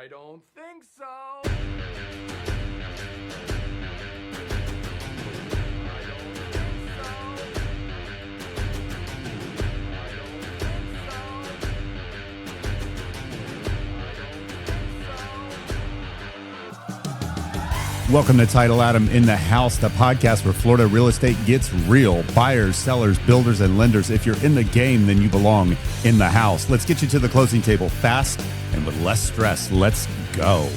I don't think so. Welcome to Title Adam in the House, the podcast where Florida real estate gets real. Buyers, sellers, builders, and lenders. If you're in the game, then you belong in the house. Let's get you to the closing table fast and with less stress. Let's go.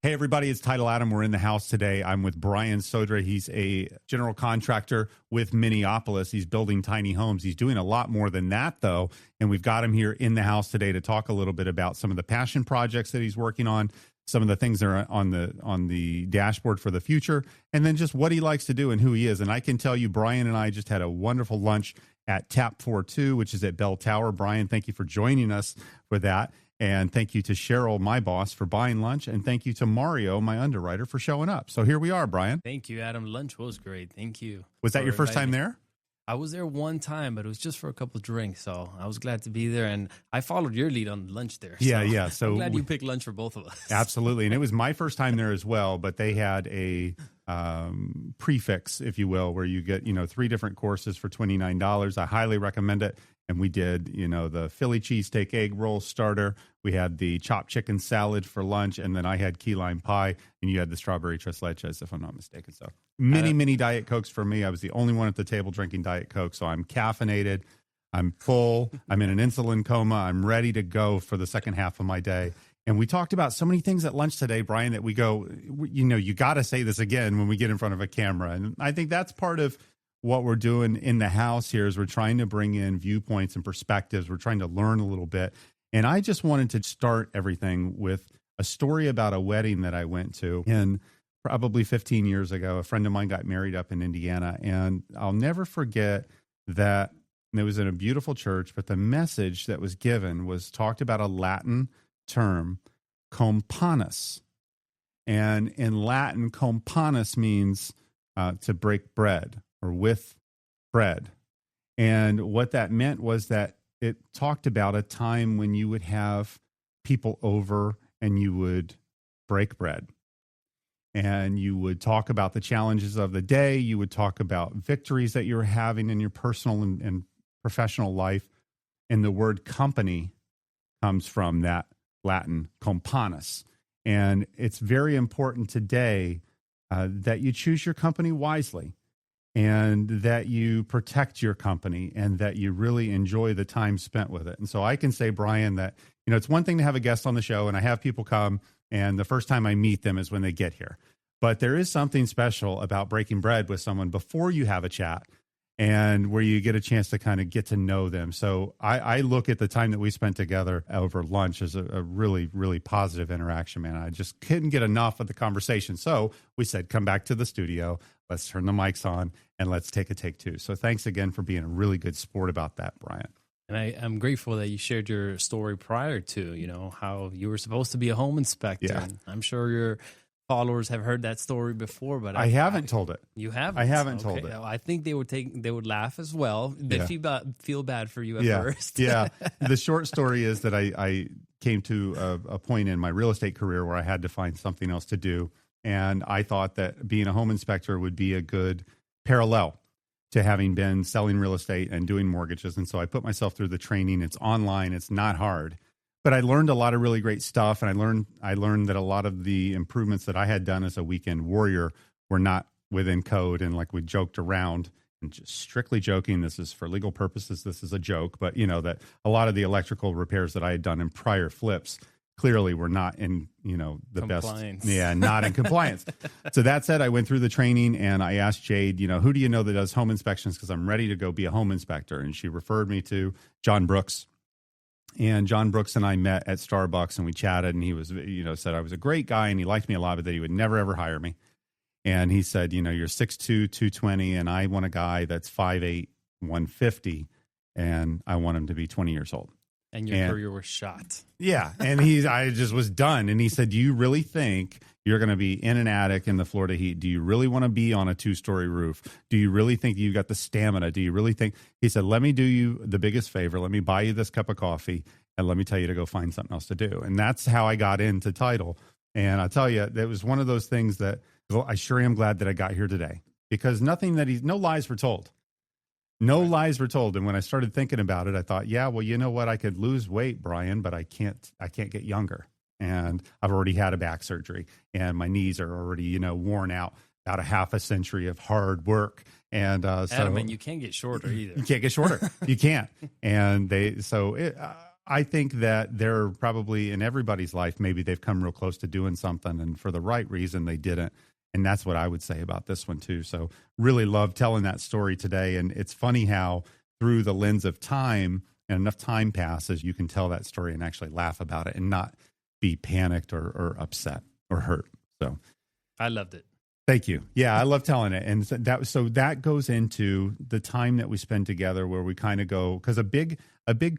Hey, everybody, it's Title Adam. We're in the house today. I'm with Brian Sodre. He's a general contractor with Miniopolis. He's building tiny homes. He's doing a lot more than that, though. And we've got him here in the house today to talk a little bit about some of the passion projects that he's working on, some of the things that are on the dashboard for the future, and then just what he likes to do and who he is. And I can tell you, Brian and I just had a wonderful lunch at Tap 42, which is at Bell Tower. Brian, thank you for joining us for that. And thank you to Cheryl, my boss, for buying lunch. And thank you to Mario, my underwriter, for showing up. So here we are, Brian. Thank you, Adam. Lunch was great. Thank you. Was that your first time there? I was there one time, but it was just for a couple of drinks. So I was glad to be there. And I followed your lead on lunch there. Yeah. So I'm glad you picked lunch for both of us. Absolutely. And it was my first time there as well. But they had a prefix, if you will, where you get, 3 different courses for $29. I highly recommend it. And we did, the Philly cheesesteak egg roll starter. We had the chopped chicken salad for lunch. And then I had key lime pie. And you had the strawberry tres leches, if I'm not mistaken. So many Diet Cokes for me. I was the only one at the table drinking Diet Coke. So I'm caffeinated. I'm full. I'm in an insulin coma. I'm ready to go for the second half of my day. And we talked about so many things at lunch today, Brian, that we go, you got to say this again when we get in front of a camera. And I think that's part of what we're doing in the house here is we're trying to bring in viewpoints and perspectives. We're trying to learn a little bit. And I just wanted to start everything with a story about a wedding that I went to. And probably 15 years ago, a friend of mine got married up in Indiana. And I'll never forget that it was in a beautiful church, but the message that was given was talked about a Latin term, companus. And in Latin, companus means to break bread or with bread. And what that meant was that it talked about a time when you would have people over and you would break bread. And you would talk about the challenges of the day. You would talk about victories that you were having in your personal and professional life. And the word company comes from that Latin, companus. And it's very important today that you choose your company wisely and that you protect your company and that you really enjoy the time spent with it. And so I can say, Brian, that, it's one thing to have a guest on the show and I have people come and the first time I meet them is when they get here. But there is something special about breaking bread with someone before you have a chat and where you get a chance to kind of get to know them. So I look at the time that we spent together over lunch as a really, really positive interaction, man. I just couldn't get enough of the conversation. So we said, come back to the studio, let's turn the mics on, and let's take a take 2. So thanks again for being a really good sport about that, Brian. And I'm grateful that you shared your story prior to, how you were supposed to be a home inspector. Yeah. And I'm sure your followers have heard that story before, but I haven't told it. You haven't? I haven't told it. I think they would laugh as well. They feel bad for you at first. Yeah. The short story is that I came to a point in my real estate career where I had to find something else to do. And I thought that being a home inspector would be a good parallel to having been selling real estate and doing mortgages. And so I put myself through the training. It's online. It's not hard. But I learned a lot of really great stuff, and I learned that a lot of the improvements that I had done as a weekend warrior were not within code, and like we joked around, and just strictly joking, this is for legal purposes, this is a joke, but that a lot of the electrical repairs that I had done in prior flips clearly were not in, the compliance. Best. Yeah, not in compliance. So that said, I went through the training and I asked Jade, who do you know that does home inspections? Because I'm ready to go be a home inspector. And she referred me to John Brooks. And John Brooks and I met at Starbucks and we chatted, and he was, said I was a great guy and he liked me a lot, but that he would never, ever hire me. And he said, you're 6'2", 220, and I want a guy that's 5'8", 150, and I want him to be 20 years old. And your career was shot. Yeah. And I just was done. And he said, do you really think you're going to be in an attic in the Florida heat? Do you really want to be on a 2-story roof? Do you really think you got the stamina? Do you really think? He said, let me do you the biggest favor. Let me buy you this cup of coffee and let me tell you to go find something else to do. And that's how I got into title. And I'll tell you, it was one of those things that, well, I sure am glad that I got here today, because no lies were told. No lies were told. And when I started thinking about it, I thought, yeah, well, you know what? I could lose weight, Brian, but I can't get younger. And I've already had a back surgery, and my knees are already, worn out, about a half a century of hard work. And Adam, and you can't get shorter either. You can't get shorter. You can't. And I think that they're probably in everybody's life, maybe they've come real close to doing something, and for the right reason they didn't. And that's what I would say about this one too. So really love telling that story today. And it's funny how through the lens of time, and enough time passes, you can tell that story and actually laugh about it and not be panicked or upset or hurt. So I loved it. Thank you. Yeah, I love telling it. And so that goes into the time that we spend together, where we kind of go, because a big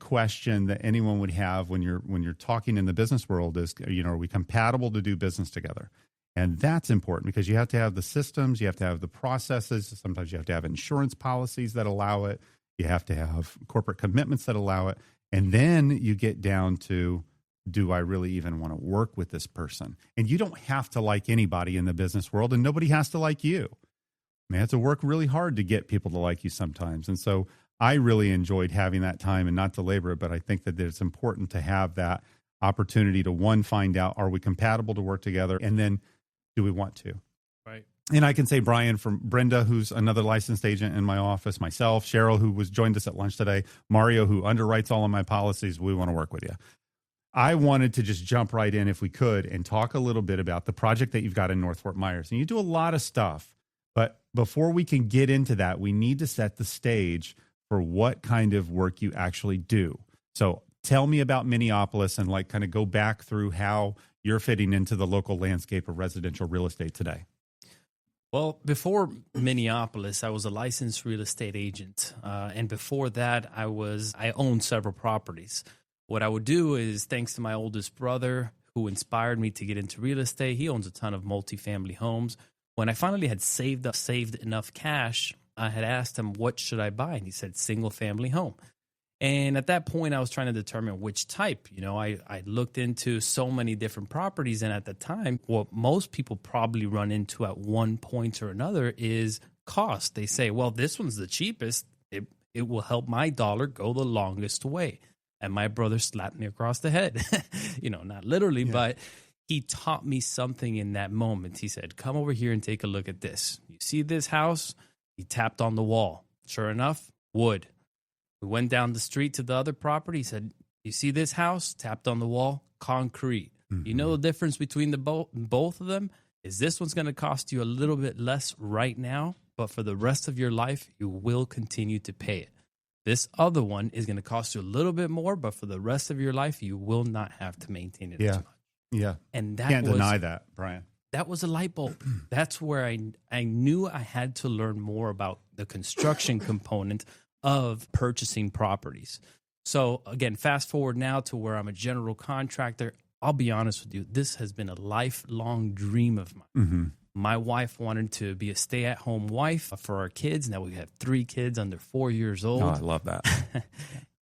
question that anyone would have when you're talking in the business world is, are we compatible to do business together? And that's important, because you have to have the systems, you have to have the processes. Sometimes you have to have insurance policies that allow it. You have to have corporate commitments that allow it. And then you get down to, do I really even want to work with this person? And you don't have to like anybody in the business world, and nobody has to like you. You have to work really hard to get people to like you sometimes. And so I really enjoyed having that time, and not to labor it, but I think that it's important to have that opportunity to, one, find out, are we compatible to work together? And then, do we want to? Right. And I can say, Brian, from Brenda, who's another licensed agent in my office, myself, Cheryl, who joined us at lunch today, Mario, who underwrites all of my policies, we want to work with you. I wanted to just jump right in, if we could, and talk a little bit about the project that you've got in North Fort Myers. And you do a lot of stuff, but before we can get into that, we need to set the stage for what kind of work you actually do. So tell me about Miniopolis, and kind of go back through how you're fitting into the local landscape of residential real estate today. Well, before Miniopolis, I was a licensed real estate agent. And before that, I owned several properties. What I would do is, thanks to my oldest brother, who inspired me to get into real estate, he owns a ton of multifamily homes. When I finally had saved enough cash, I had asked him, what should I buy? And he said, single family home. And at that point, I was trying to determine which type. I looked into so many different properties. And at the time, what most people probably run into at one point or another is cost. They say, well, this one's the cheapest. It will help my dollar go the longest way. And my brother slapped me across the head, not literally, but he taught me something in that moment. He said, come over here and take a look at this. You see this house? He tapped on the wall. Sure enough, wood. We went down the street to the other property. He said, you see this house? Tapped on the wall, concrete. Mm-hmm. You know the difference between both of them is this one's going to cost you a little bit less right now, but for the rest of your life, you will continue to pay it. This other one is going to cost you a little bit more, but for the rest of your life, you will not have to maintain it as much. Yeah. And that Can't deny that, Brian. That was a light bulb. That's where I knew I had to learn more about the construction component of purchasing properties. So again, fast forward now to where I'm a general contractor. I'll be honest with you, this has been a lifelong dream of mine. Mm-hmm. My wife wanted to be a stay-at-home wife for our kids. Now we have 3 kids under 4 years old. Oh, I love that.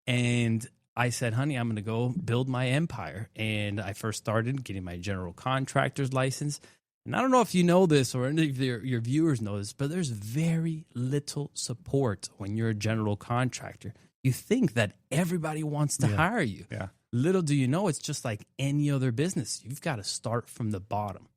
And I said, honey, I'm going to go build my empire. And I first started getting my general contractor's license. And I don't know if you know this or any of your viewers know this, but there's very little support when you're a general contractor. You think that everybody wants to hire you. Yeah. Little do you know, it's just like any other business. You've got to start from the bottom.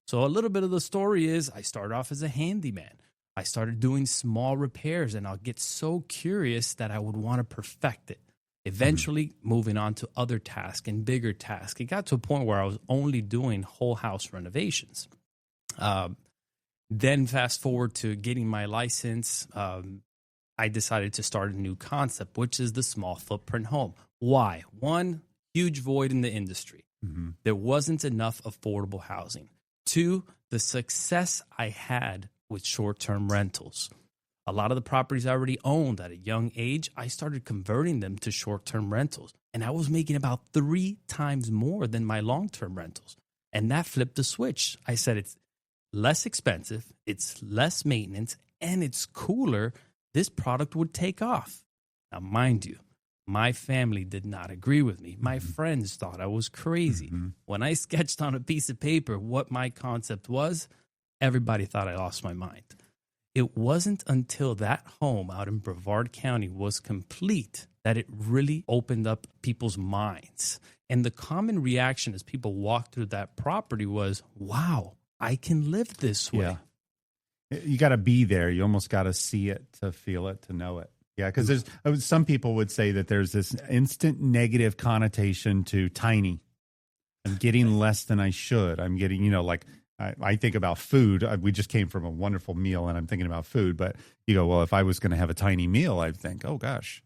So a little bit of the story is I started off as a handyman. I started doing small repairs, and I'll get so curious that I would want to perfect it. Eventually moving on to other tasks and bigger tasks. It got to a point where I was only doing whole house renovations. Then fast forward to getting my license, I decided to start a new concept, which is the small footprint home. Why? One, huge void in the industry. Mm-hmm. There wasn't enough affordable housing. 2, the success I had with short-term rentals. A lot of the properties I already owned at a young age, I started converting them to short-term rentals. And I was making about 3 times more than my long-term rentals. And that flipped the switch. I said, it's less expensive, it's less maintenance, and it's cooler. This product would take off. Now, mind you, My family did not agree with me. My friends thought I was crazy. When I sketched on a piece of paper what my concept was, everybody thought I lost my mind. It wasn't until that home out in Brevard County was complete that it really opened up people's minds. And the common reaction as people walked through that property was, wow, I can live this way. Yeah. You got to be there. You almost got to see it to feel it, to know it. Yeah, because there's some people would say that there's this instant negative connotation to tiny. I'm getting less than I should. I'm getting, you know, like I think about food. We just came from a wonderful meal and I'm thinking about food. But you go, well, if I was going to have a tiny meal, I'd think, oh, gosh,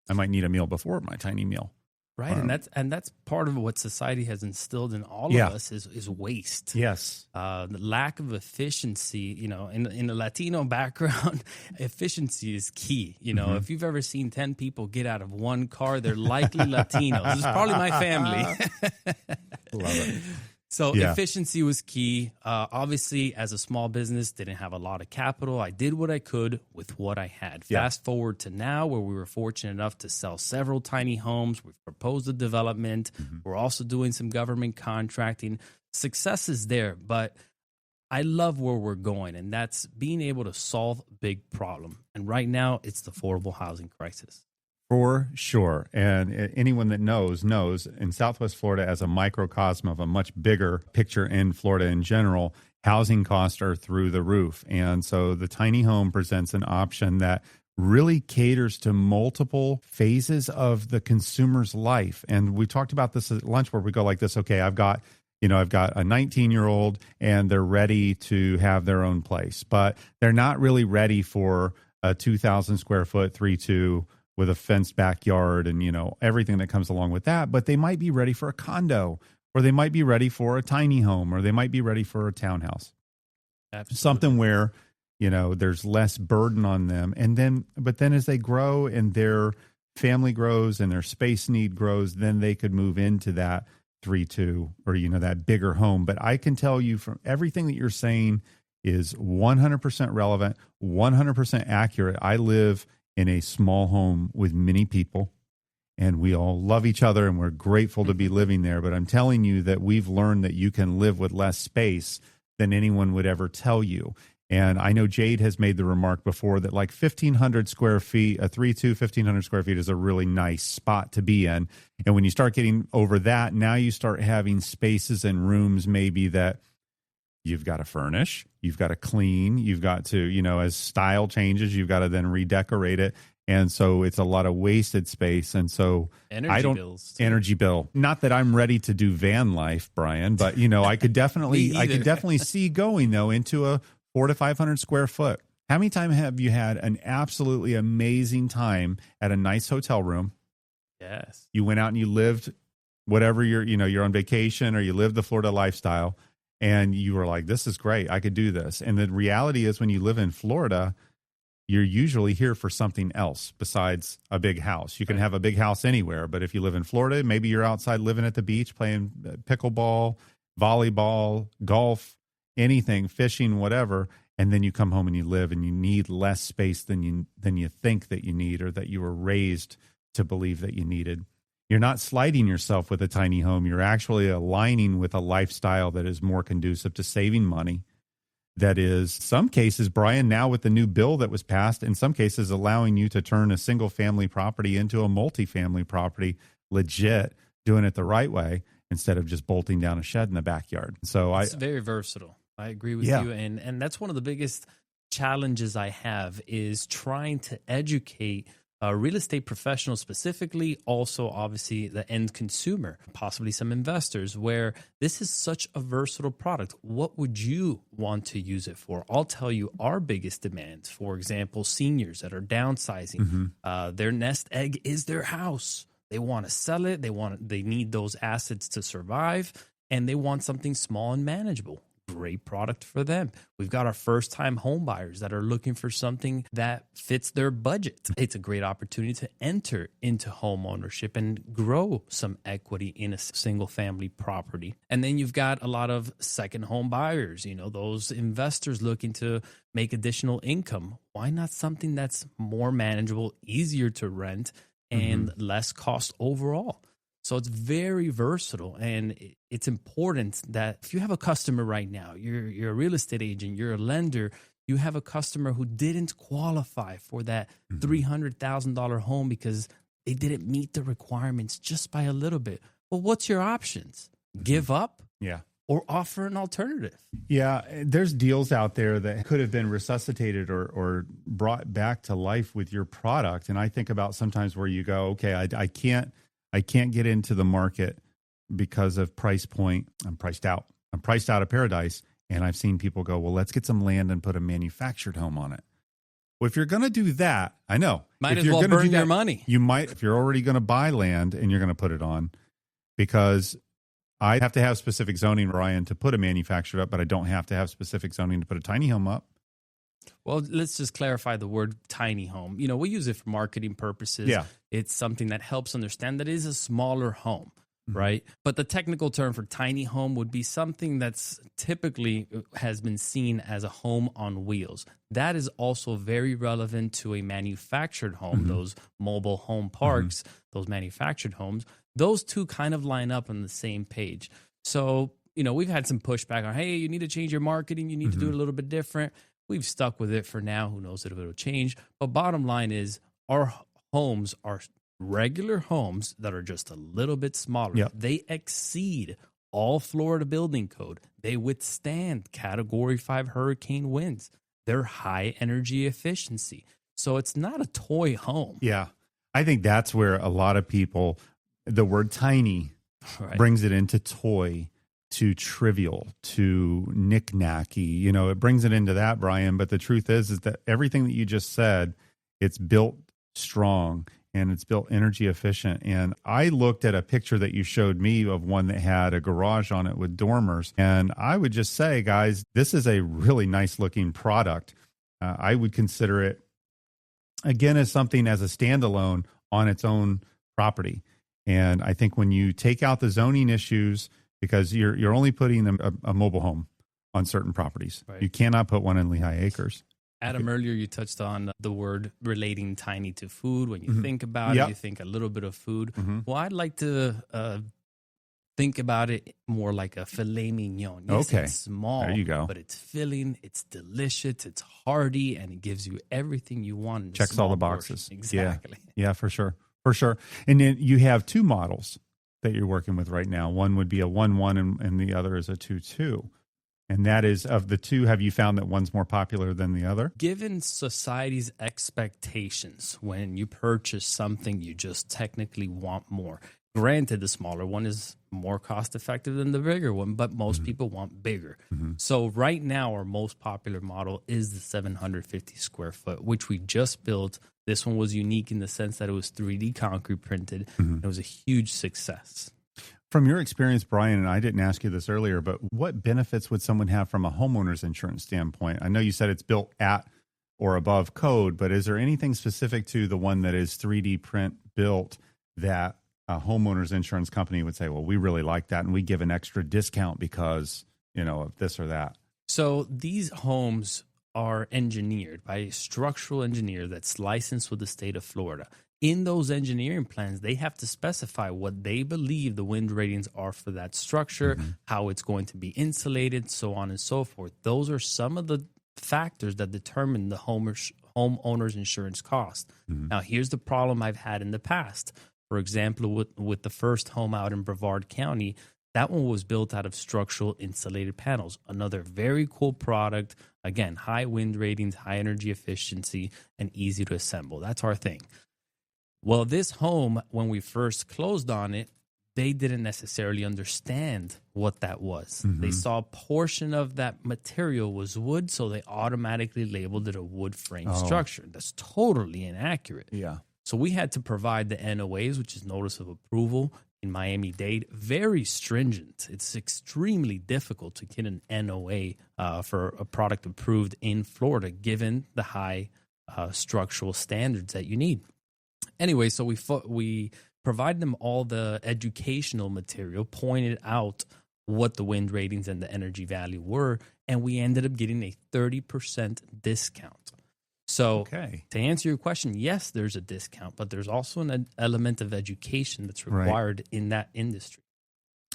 I might need a meal before my tiny meal. Right. And that's part of what society has instilled in all of us is waste. Yes. The lack of efficiency, you know, in a Latino background, efficiency is key. You know, if you've ever seen 10 people get out of one car, they're likely Latinos. It's probably my family. Love it. So efficiency was key. Obviously, as a small business, didn't have a lot of capital. I did what I could with what I had. Fast forward to now, where we were fortunate enough to sell several tiny homes. We've proposed a development. We're also doing some government contracting. Success is there, but I love where we're going, and that's being able to solve a big problem. And right now, it's the affordable housing crisis. For sure. And anyone that knows in Southwest Florida, as a microcosm of a much bigger picture in Florida in general, housing costs are through the roof. And so the tiny home presents an option that really caters to multiple phases of the consumer's life. And we talked about this at lunch where we go like this, okay, I've got a 19-year-old and they're ready to have their own place, but they're not really ready for a 2,000 square foot 3-2 with a fenced backyard and, you know, everything that comes along with that. But they might be ready for a condo, or they might be ready for a tiny home, or they might be ready for a townhouse. Absolutely. Something where, you know, there's less burden on them. But then as they grow and their family grows and their space need grows, then they could move into that 3-2 or, you know, that bigger home. But I can tell you from everything that you're saying is 100% relevant, 100% accurate. I live in a small home with many people, and we all love each other, and we're grateful to be living there. But I'm telling you that we've learned that you can live with less space than anyone would ever tell you. And I know Jade has made the remark before that like 1,500 square feet, a 3-2, 1,500 square feet is a really nice spot to be in. And when you start getting over that, now you start having spaces and rooms maybe that you've got to furnish, you've got to clean, you've got to, you know, as style changes, you've got to then redecorate it. And so it's a lot of wasted space. And so energy bill. Not that I'm ready to do van life, Brian, but you know, I could definitely see going though into a 400 to 500 square foot. How many times have you had an absolutely amazing time at a nice hotel room? Yes. You went out and you lived whatever you're on vacation, or you lived the Florida lifestyle. And you were like, this is great. I could do this. And the reality is when you live in Florida, you're usually here for something else besides a big house. You can have a big house anywhere. But if you live in Florida, maybe you're outside living at the beach, playing pickleball, volleyball, golf, anything, fishing, whatever. And then you come home and you live and you need less space than you think that you need, or that you were raised to believe that you needed. You're not sliding yourself with a tiny home. You're actually aligning with a lifestyle that is more conducive to saving money. That is, some cases, Brian, now with the new bill that was passed, in some cases allowing you to turn a single family property into a multifamily property, legit, doing it the right way instead of just bolting down a shed in the backyard. So it's very versatile. I agree with you. And that's one of the biggest challenges I have is trying to educate real estate professionals specifically, also obviously the end consumer, possibly some investors, where this is such a versatile product. What would you want to use it for? I'll tell you our biggest demands, for example, seniors that are downsizing. Their nest egg is their house. They want to sell it. They need those assets to survive, and they want something small and manageable. Great product for them. We've got our first-time home buyers that are looking for something that fits their budget. It's a great opportunity to enter into home ownership and grow some equity in a single-family property. And then you've got a lot of second home buyers, you know, those investors looking to make additional income. Why not something that's more manageable, easier to rent, and less cost overall. So it's very versatile, and it's important that if you have a customer right now, you're a real estate agent, you're a lender, you have a customer who didn't qualify for that $300,000 home because they didn't meet the requirements just by a little bit. Well, what's your options? Give up? Yeah. Or offer an alternative? Yeah, there's deals out there that could have been resuscitated or brought back to life with your product. And I think about sometimes where you go, okay, I can't get into the market because of price point. I'm priced out. I'm priced out of paradise. And I've seen people go, well, let's get some land and put a manufactured home on it. Well, if you're going to do that, I know. Might if as you're well gonna burn do that, your money. You might, if you're already going to buy land and you're going to put it on, because I have to have specific zoning, Ryan, to put a manufactured up, but I don't have to have specific zoning to put a tiny home up. Well, let's just clarify the word tiny home. We use it for marketing purposes. Yeah. It's something that helps understand that it is a smaller home, right? But the technical term for tiny home would be something that's typically has been seen as a home on wheels. That is also very relevant to a manufactured home, those mobile home parks, those manufactured homes. Those two kind of line up on the same page. So, we've had some pushback on, hey, you need to change your marketing. You need to do it a little bit different. We've stuck with it for now. Who knows if it'll change. But bottom line is our homes are regular homes that are just a little bit smaller. Yep. They exceed all Florida building code. They withstand Category 5 hurricane winds. They're high energy efficiency. So it's not a toy home. Yeah. I think that's where a lot of people, the word tiny brings it into toy, to trivial, to knick-knacky. It brings it into that, Brian. But the truth is that everything that you just said, it's built strong and it's built energy efficient. And I looked at a picture that you showed me of one that had a garage on it with dormers. And I would just say, guys, this is a really nice looking product. I would consider it, again, as something as a standalone on its own property. And I think when you take out the zoning issues, because you're only putting a mobile home on certain properties. Right. You cannot put one in Lehigh Acres. Adam, earlier you touched on the word relating tiny to food. When you think about it, you think a little bit of food. Well, I'd like to think about it more like a filet mignon. Yes, it's small, there you go. But it's filling, it's delicious, it's hearty, and it gives you everything you want. Checks all the boxes. Portion. Exactly. Yeah, for sure. For sure. And then you have two models that you're working with right now. One would be a 1-1 and the other is a 2-2. And that is, of the two, have you found that one's more popular than the other? Given society's expectations, when you purchase something, you just technically want more. Granted, the smaller one is more cost effective than the bigger one, but most people want bigger. So right now, our most popular model is the 750 square foot, which we just built. This one was unique in the sense that it was 3D concrete printed. It was a huge success. From your experience, Brian, and I didn't ask you this earlier, but what benefits would someone have from a homeowner's insurance standpoint? I know you said it's built at or above code, but is there anything specific to the one that is 3D print built that a homeowner's insurance company would say, well, we really like that and we give an extra discount because, of this or that? So these homes are engineered by a structural engineer that's licensed with the state of Florida. In those engineering plans, they have to specify what they believe the wind ratings are for that structure, how it's going to be insulated, so on and so forth. Those are some of the factors that determine the homeowner's insurance cost. Now, here's the problem I've had in the past. For example, with the first home out in Brevard County, that one was built out of structural insulated panels. Another very cool product. Again, high wind ratings, high energy efficiency, and easy to assemble. That's our thing. Well, this home, when we first closed on it, they didn't necessarily understand what that was. They saw a portion of that material was wood, so they automatically labeled it a wood frame structure. That's totally inaccurate. Yeah. So we had to provide the NOAs, which is Notice of Approval, in Miami-Dade. Very stringent. It's extremely difficult to get an NOA for a product approved in Florida, given the high structural standards that you need. Anyway, so we provided them all the educational material, pointed out what the wind ratings and the energy value were, and we ended up getting a 30% discount. So Okay. to answer your question, yes, there's a discount, but there's also an element of education that's required in that industry.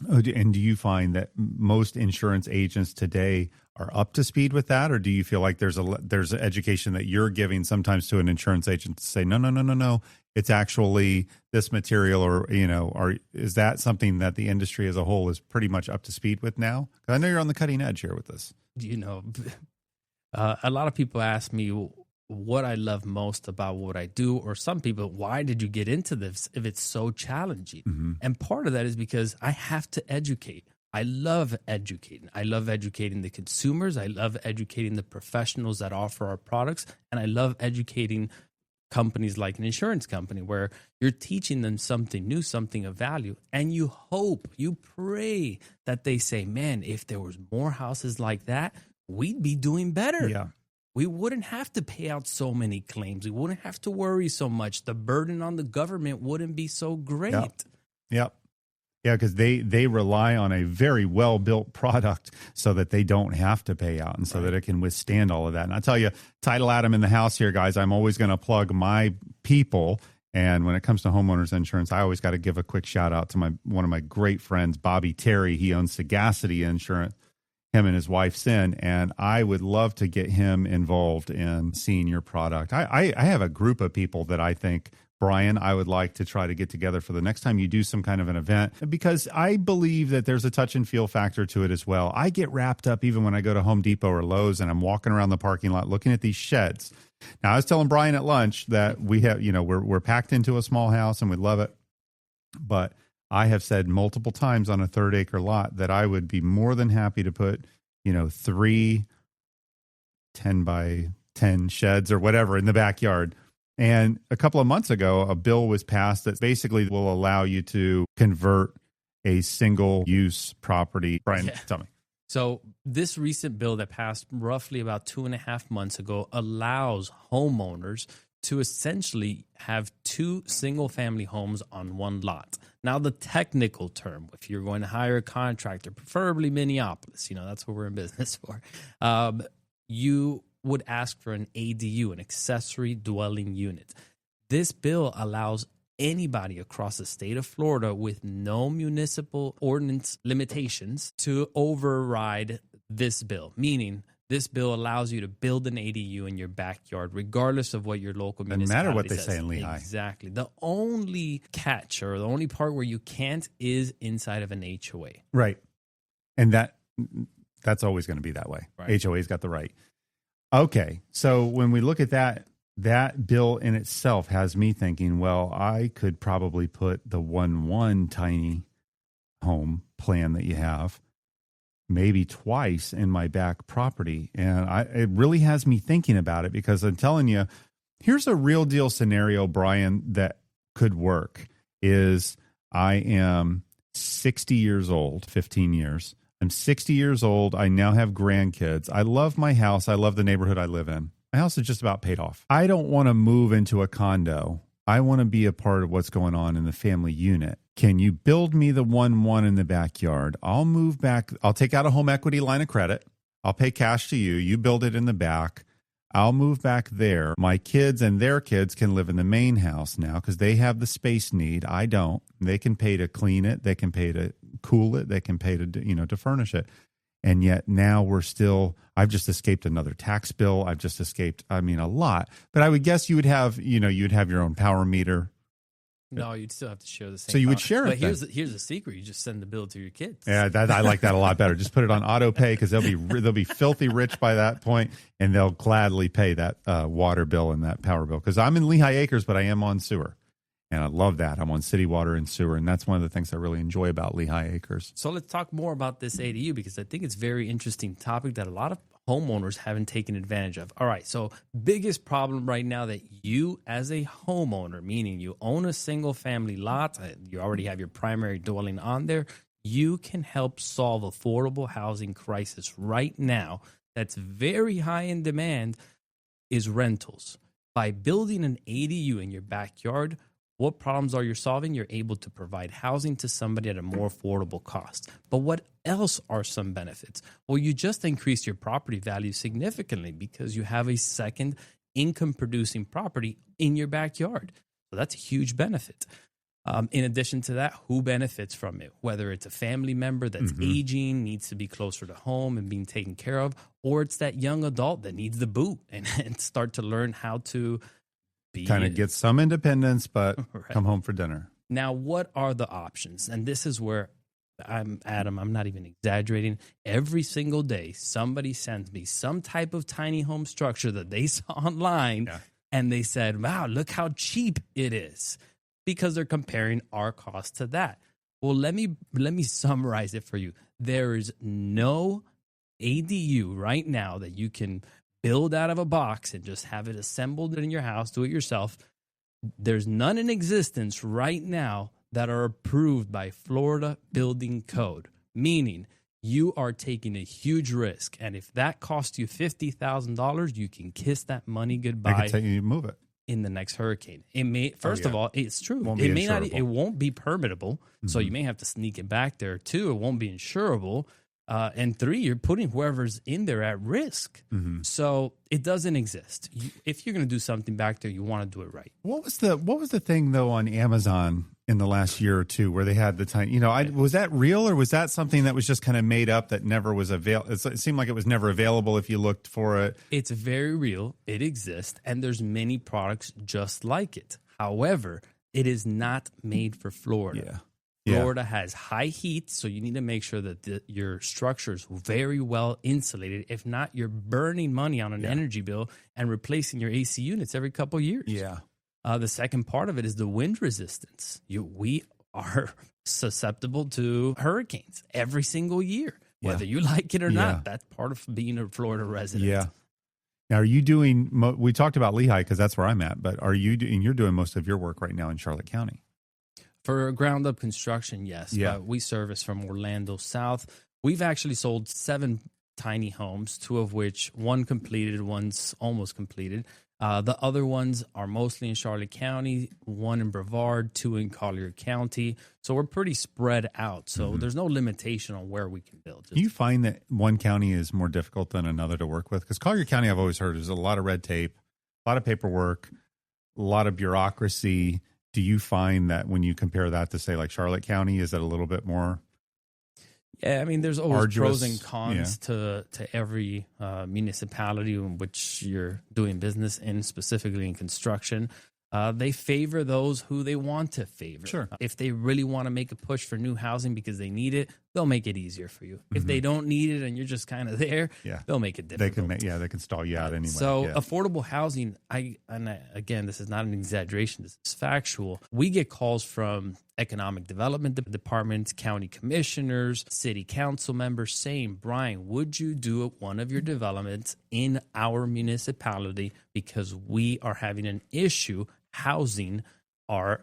And do you find that most insurance agents today are up to speed with that, or do you feel like there's an education that you're giving sometimes to an insurance agent to say no, it's actually this material, or is that something that the industry as a whole is pretty much up to speed with now? 'Cause I know you're on the cutting edge here with this. A lot of people ask me what I love most about what I do, or some people, why did you get into this if it's so challenging? Mm-hmm. And part of that is because I have to educate. I love educating. I love educating the consumers. I love educating the professionals that offer our products. And I love educating companies like an insurance company, where you're teaching them something new, something of value. And you hope, you pray that they say, man, if there was more houses like that, we'd be doing better. Yeah. We wouldn't have to pay out so many claims. We wouldn't have to worry so much. The burden on the government wouldn't be so great. Yep. Yeah, because they rely on a very well-built product so that they don't have to pay out, and so that it can withstand all of that. And I tell you, Title Adam in the house here, guys, I'm always going to plug my people. And when it comes to homeowners insurance, I always got to give a quick shout out to one of my great friends, Bobby Terry. He owns Sagacity Insurance, him and his wife, Sin, and I would love to get him involved in seeing your product. I have a group of people that I think, Brian, I would like to try to get together for the next time you do some kind of an event, because I believe that there's a touch and feel factor to it as well. I get wrapped up even when I go to Home Depot or Lowe's and I'm walking around the parking lot looking at these sheds. Now, I was telling Brian at lunch that we have, we're packed into a small house and we love it, but I have said multiple times on a 3rd-acre lot that I would be more than happy to put, 3 10 by 10 sheds or whatever in the backyard. And a couple of months ago, a bill was passed that basically will allow you to convert a single-use property. Brian, tell me. So this recent bill that passed roughly about 2.5 months ago allows homeowners to essentially have 2 single-family homes on one lot. Now, the technical term, if you're going to hire a contractor, preferably Minneapolis, that's what we're in business for, you would ask for an ADU, an accessory dwelling unit. This bill allows anybody across the state of Florida with no municipal ordinance limitations to override this bill, meaning this bill allows you to build an ADU in your backyard, regardless of what your local municipality doesn't matter what they says. say in Lehigh. Exactly. The only catch, or the only part where you can't, is inside of an HOA. Right. And that's always going to be that way. Right. HOA's got the right. Okay. So when we look at that bill in itself has me thinking, well, I could probably put the 1-1 tiny home plan that you have maybe twice in my back property. And it really has me thinking about it, because I'm telling you, here's a real deal scenario, Brian, that could work. Is I am 60 years old, 15 years. I'm 60 years old. I now have grandkids. I love my house. I love the neighborhood I live in. My house is just about paid off. I don't want to move into a condo. I want to be a part of what's going on in the family unit. Can you build me the 1-1 in the backyard? I'll move back. I'll take out a home equity line of credit. I'll pay cash to you. You build it in the back. I'll move back there. My kids and their kids can live in the main house now because they have the space need. I don't. They can pay to clean it. They can pay to cool it. They can pay to furnish it. And yet now I've just escaped another tax bill. I've just escaped, a lot. But I would guess you would have, you'd have your own power meter. No, you'd still have to share the same. So you would share it. But here's the secret: you just send the bill to your kids. Yeah, I like that a lot better. Just put it on auto pay, because they'll be filthy rich by that point, and they'll gladly pay that water bill and that power bill. Because I'm in Lehigh Acres, but I am on sewer, and I love that. I'm on city water and sewer, and that's one of the things I really enjoy about Lehigh Acres. So let's talk more about this ADU, because I think it's a very interesting topic that a lot of homeowners haven't taken advantage of. All right, so biggest problem right now that you as a homeowner, meaning you own a single family lot, you already have your primary dwelling on there, you can help solve affordable housing crisis right now that's very high in demand, is rentals. By building an ADU in your backyard, what problems are you solving? You're able to provide housing to somebody at a more affordable cost. But what else are some benefits? Well, you just increase your property value significantly because you have a second income producing property in your backyard. So that's a huge benefit. In addition to that, who benefits from it? Whether it's a family member that's aging, needs to be closer to home and being taken care of, or it's that young adult that needs the boot and start to learn how to be kind of get some independence, but right. come home for dinner. Now, what are the options? And this is where I'm not even exaggerating. Every single day, somebody sends me some type of tiny home structure that they saw online, and they said, wow, look how cheap it is, because they're comparing our cost to that. Well, let me summarize it for you. There is no ADU right now that you can build out of a box and just have it assembled in your house, do it yourself. There's none in existence right now that are approved by Florida Building Code, meaning you are taking a huge risk. And if that costs you $50,000, you can kiss that money goodbye. I can tell you to move it in the next hurricane. It may, first of all, it's true. It won't be permittable. So you may have to sneak it back there. 2, it won't be insurable. And 3, you're putting whoever's in there at risk. So it doesn't exist. If you're going to do something back there, you want to do it right. What was the thing though on Amazon in the last year or two where they had the tiny, was that real, or was that something that was just kind of made up that never was available? It seemed like it was never available if you looked for it. It's very real. It exists. And there's many products just like it. However, it is not made for Florida. Florida has high heat, so you need to make sure that your structure is very well insulated. If not, you're burning money on an energy bill and replacing your AC units every couple of years. The second part of it is the wind resistance. We are susceptible to hurricanes every single year, whether you like it or not. That's part of being a Florida resident. Now, are you doing? We talked about Lehigh because that's where I'm at, but you're doing most of your work right now in Charlotte County? For ground up construction, yes. But we service from Orlando south. We've actually sold 7 tiny homes, 2 of which one completed, one's almost completed. The other ones are mostly in Charlotte County, 1 in Brevard, 2 in Collier County. So we're pretty spread out. So there's no limitation on where we can build. Do you find that one county is more difficult than another to work with? Because Collier County, I've always heard, is a lot of red tape, a lot of paperwork, a lot of bureaucracy. Do you find that when you compare that to, say, like Charlotte County, is it a little bit more? Yeah, I mean, there's always arduous pros and cons to every municipality in which you're doing business in, specifically in construction. They favor those who they want to favor. Sure. If they really want to make a push for new housing because they need it, they'll make it easier for you. If they don't need it and you're just kind of there, they'll make it difficult. They can stall you out anyway. So affordable housing, again, this is not an exaggeration. This is factual. We get calls from economic development departments, county commissioners, city council members saying, Brian, would you do one of your developments in our municipality because we are having an issue housing our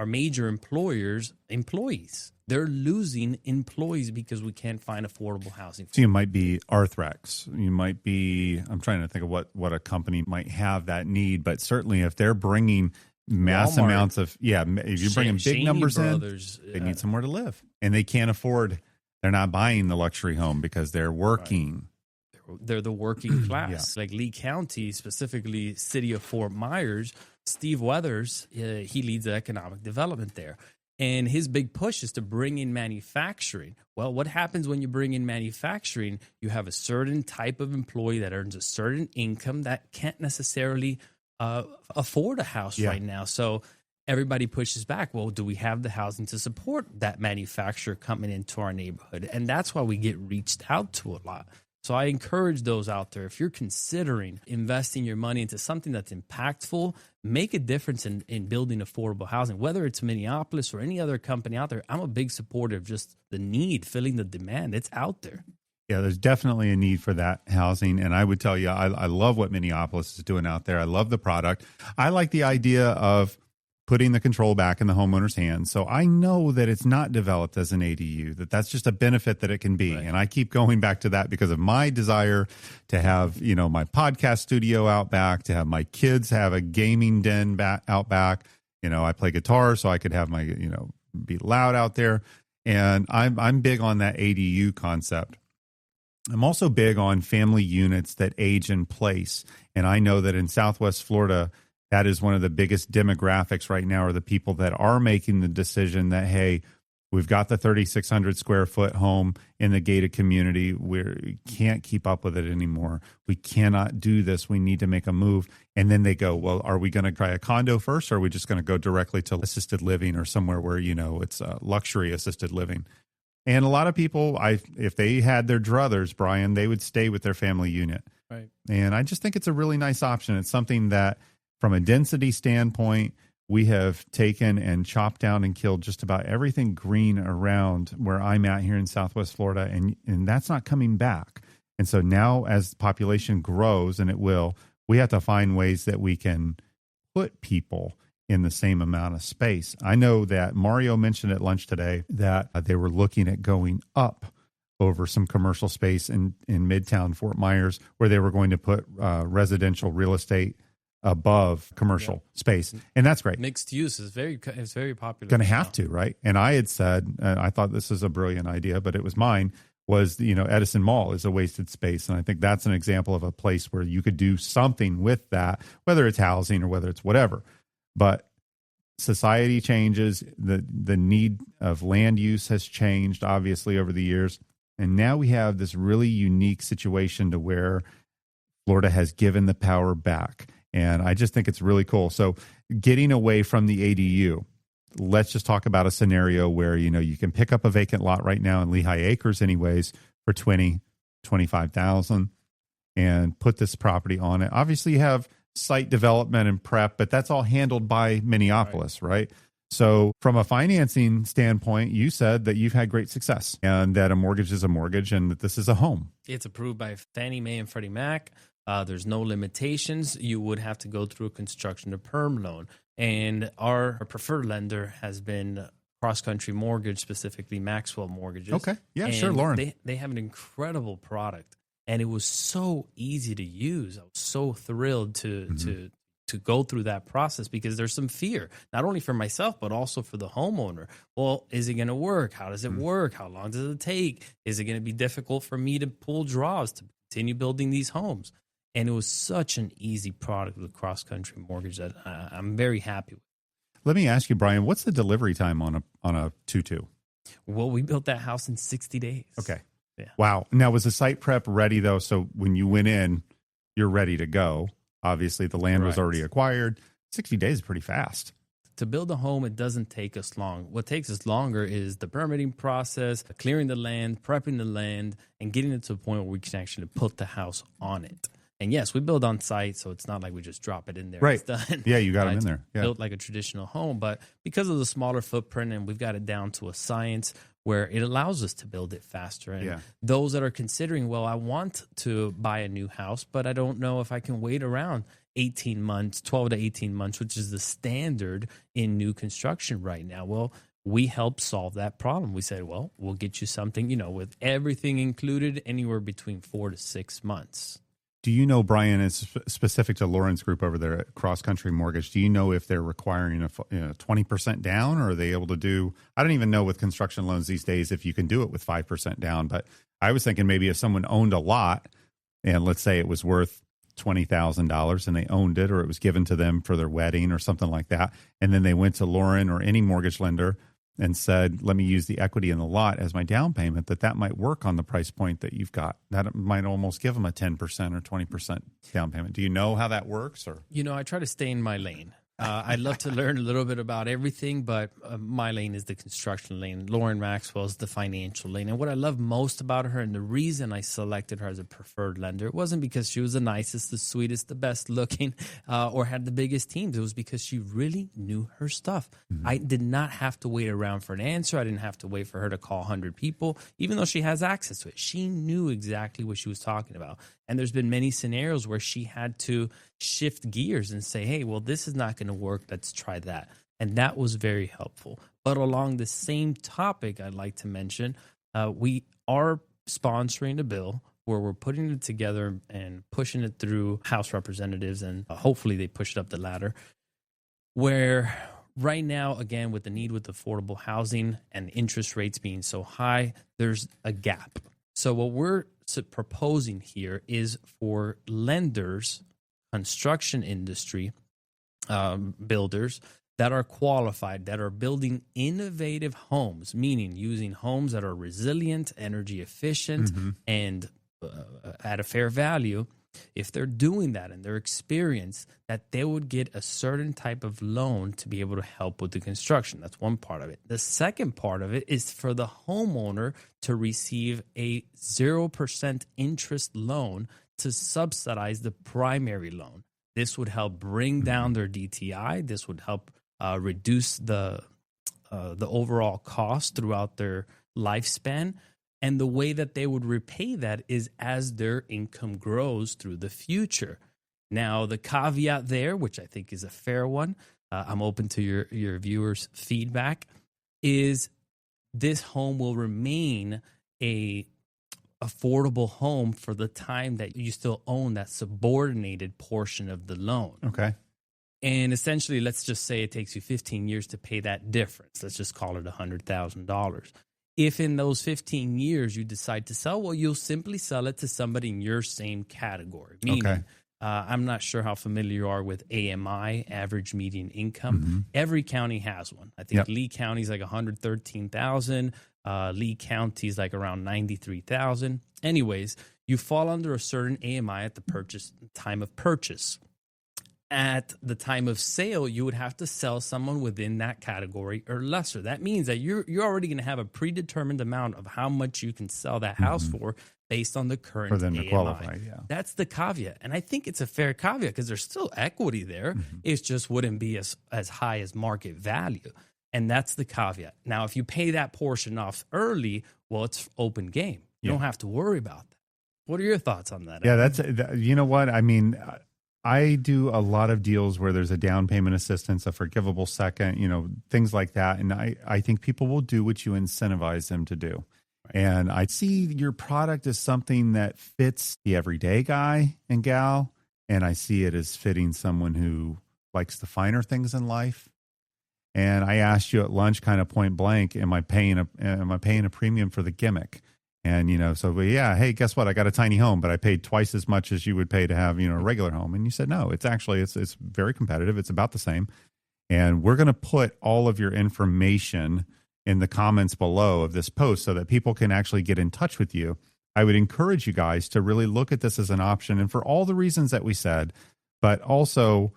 major employees. They're losing employees because we can't find affordable housing. So you might be Arthrex. You might be, I'm trying to think of what a company might have that need, but certainly if they're bringing mass amounts of, if you're bringing big numbers Brothers, in, they need somewhere to live. And they can't afford, they're not buying the luxury home because they're working. Right. They're the working class. Like Lee County, specifically city of Fort Myers, Steve Weathers, he leads the economic development there. And his big push is to bring in manufacturing. Well, what happens when you bring in manufacturing? You have a certain type of employee that earns a certain income that can't necessarily afford a house right now. So everybody pushes back. Well, do we have the housing to support that manufacturer coming into our neighborhood? And that's why we get reached out to a lot. So I encourage those out there, if you're considering investing your money into something that's impactful, make a difference in building affordable housing, whether it's Minneapolis or any other company out there. I'm a big supporter of just the need, filling the demand. It's out there. Yeah, there's definitely a need for that housing. And I would tell you, I love what Minneapolis is doing out there. I love the product. I like the idea of putting the control back in the homeowner's hands. So I know that it's not developed as an ADU, that's just a benefit that it can be. Right. And I keep going back to that because of my desire to have, my podcast studio out back, to have my kids have a gaming den out back. I play guitar, so I could have my, be loud out there. And I'm big on that ADU concept. I'm also big on family units that age in place. And I know that in Southwest Florida, that is one of the biggest demographics right now, are the people that are making the decision that, hey, we've got the 3,600 square foot home in the gated community. We can't keep up with it anymore. We cannot do this. We need to make a move. And then they go, well, are we going to try a condo first? Or are we just going to go directly to assisted living or somewhere where, it's luxury assisted living? And a lot of people, if they had their druthers, Brian, they would stay with their family unit. Right. And I just think it's a really nice option. It's something that, from a density standpoint, we have taken and chopped down and killed just about everything green around where I'm at here in Southwest Florida, and that's not coming back. And so now, as the population grows, and it will, we have to find ways that we can put people in the same amount of space. I know that Mario mentioned at lunch today that they were looking at going up over some commercial space in Midtown Fort Myers, where they were going to put residential real estate above commercial space. And that's great. Mixed use is very popular. Going to have to, right? And I had said, I thought this is a brilliant idea, but it was mine, was, Edison Mall is a wasted space. And I think that's an example of a place where you could do something with that, whether it's housing or whether it's whatever. But society changes, the need of land use has changed, obviously, over the years. And now we have this really unique situation to where Florida has given the power back. And I just think it's really cool. So getting away from the ADU, let's just talk about a scenario where, you can pick up a vacant lot right now in Lehigh Acres anyways for $25,000 and put this property on it. Obviously, you have site development and prep, but that's all handled by Minneapolis, right? So from a financing standpoint, you said that you've had great success and that a mortgage is a mortgage and that this is a home. It's approved by Fannie Mae and Freddie Mac. There's no limitations. You would have to go through a construction to perm loan. And our preferred lender has been Cross Country Mortgage, specifically Maxwell Mortgages. Okay. Yeah, and sure, Lauren. They have an incredible product. And it was so easy to use. I was so thrilled to go through that process, because there's some fear, not only for myself, but also for the homeowner. Well, is it going to work? How does it work? How long does it take? Is it going to be difficult for me to pull draws to continue building these homes? And it was such an easy product with Cross Country Mortgage that I'm very happy with. Let me ask you, Brian, what's the delivery time on a 2-2? Well, we built that house in 60 days. Okay. Yeah. Wow. Now, was the site prep ready, though? So when you went in, you're ready to go. Obviously, the land was already acquired. 60 days is pretty fast. To build a home, it doesn't take us long. What takes us longer is the permitting process, clearing the land, prepping the land, and getting it to a point where we can actually put the house on it. And yes, we build on site, so it's not like we just drop it in there. Right. It's done. Yeah, you got them in there. Yeah. Built like a traditional home, but because of the smaller footprint, and we've got it down to a science where it allows us to build it faster. And those that are considering, well, I want to buy a new house, but I don't know if I can wait around 18 months, 12 to 18 months, which is the standard in new construction right now. Well, we help solve that problem. We said, well, we'll get you something, with everything included, anywhere between 4 to 6 months. Do you know, Brian, it's specific to Lauren's group over there at Cross Country Mortgage, do you know if they're requiring a 20% down, or are they able to do, I don't even know with construction loans these days if you can do it with 5% down, but I was thinking maybe if someone owned a lot and let's say it was worth $20,000 and they owned it, or it was given to them for their wedding or something like that, and then they went to Lauren or any mortgage lender and said, let me use the equity in the lot as my down payment, that might work on the price point that you've got. That might almost give them a 10% or 20% down payment. Do you know how that works? Or I try to stay in my lane. I'd love to learn a little bit about everything, but my lane is the construction lane. Lauren Maxwell is the financial lane. And what I love most about her, and the reason I selected her as a preferred lender, it wasn't because she was the nicest, the sweetest, the best looking, or had the biggest teams. It was because she really knew her stuff. Mm-hmm. I did not have to wait around for an answer. I didn't have to wait for her to call 100 people, even though she has access to it. She knew exactly what she was talking about. And there's been many scenarios where she had to shift gears and say, hey, well, this is not going to work. Let's try that. And that was very helpful. But along the same topic, I'd like to mention, we are sponsoring a bill where we're putting it together and pushing it through House representatives, and hopefully they push it up the ladder, where right now, again, with the need with affordable housing and interest rates being so high, there's a gap. So what we're proposing here is for lenders, construction industry, builders that are qualified, that are building innovative homes, meaning using homes that are resilient, energy efficient, and at a fair value. If they're doing that and their experience, that they would get a certain type of loan to be able to help with the construction. That's one part of it. The second part of it is for the homeowner to receive a 0% interest loan to subsidize the primary loan. This would help bring down their DTI. This would help reduce the overall cost throughout their lifespan. And the way that they would repay that is as their income grows through the future. Now, the caveat there, which I think is a fair one, I'm open to your viewers' feedback, is this home will remain a affordable home for the time that you still own that subordinated portion of the loan. Okay. And essentially, let's just say it takes you 15 years to pay that difference. Let's just call it $100,000. If in those 15 years you decide to sell, well, you'll simply sell it to somebody in your same category. Meaning, I'm not sure how familiar you are with AMI, average median income. Every county has one. I think Lee County is like $113,000. Lee County is like around $93,000. Anyways, you fall under a certain AMI at the time of purchase. At the time of sale, you would have to sell someone within that category or lesser. That means that you're already going to have a predetermined amount of how much you can sell that house for based on the current for them to AMI. qualify. That's the caveat. And I think it's a fair caveat because there's still equity there. It just wouldn't be as high as market value. And that's the caveat. Now, if you pay that portion off early, well, it's open game. You don't have to worry about that. What are your thoughts on that? Yeah, you know what? I mean, I do a lot of deals where there's a down payment assistance, a forgivable second, things like that. And I think people will do what you incentivize them to do. Right. And I see your product as something that fits the everyday guy and gal. And I see it as fitting someone who likes the finer things in life. And I asked you at lunch kind of point blank, am I paying a premium for the gimmick? And, hey, guess what? I got a tiny home, but I paid twice as much as you would pay to have, a regular home. And you said, no, it's very competitive. It's about the same. And we're going to put all of your information in the comments below of this post so that people can actually get in touch with you. I would encourage you guys to really look at this as an option. And for all the reasons that we said, but also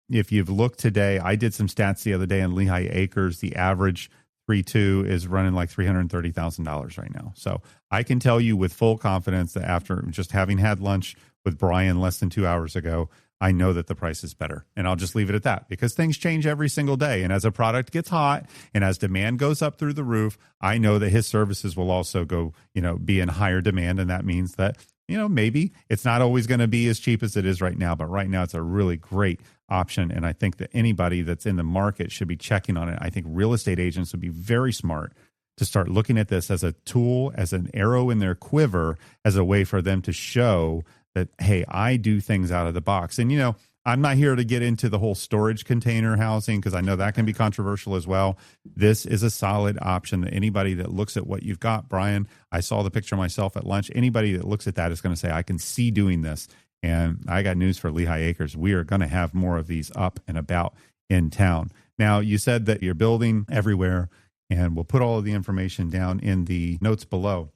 if you've looked today, I did some stats the other day in Lehigh Acres, the average 3.2 is running like $330,000 right now. So I can tell you with full confidence that after just having had lunch with Brian less than 2 hours ago, I know that the price is better. And I'll just leave it at that because things change every single day. And as a product gets hot and as demand goes up through the roof, I know that his services will also go, be in higher demand. And that means that, maybe it's not always going to be as cheap as it is right now, but right now it's a really great option. And I think that anybody that's in the market should be checking on it. I think real estate agents would be very smart to start looking at this as a tool, as an arrow in their quiver, as a way for them to show that, hey, I do things out of the box. And, I'm not here to get into the whole storage container housing because I know that can be controversial as well. This is a solid option that anybody that looks at what you've got, Brian, I saw the picture myself at lunch. Anybody that looks at that is going to say, I can see doing this. And I got news for Lehigh Acres. We are going to have more of these up and about in town. Now, you said that you're building everywhere, and we'll put all of the information down in the notes below.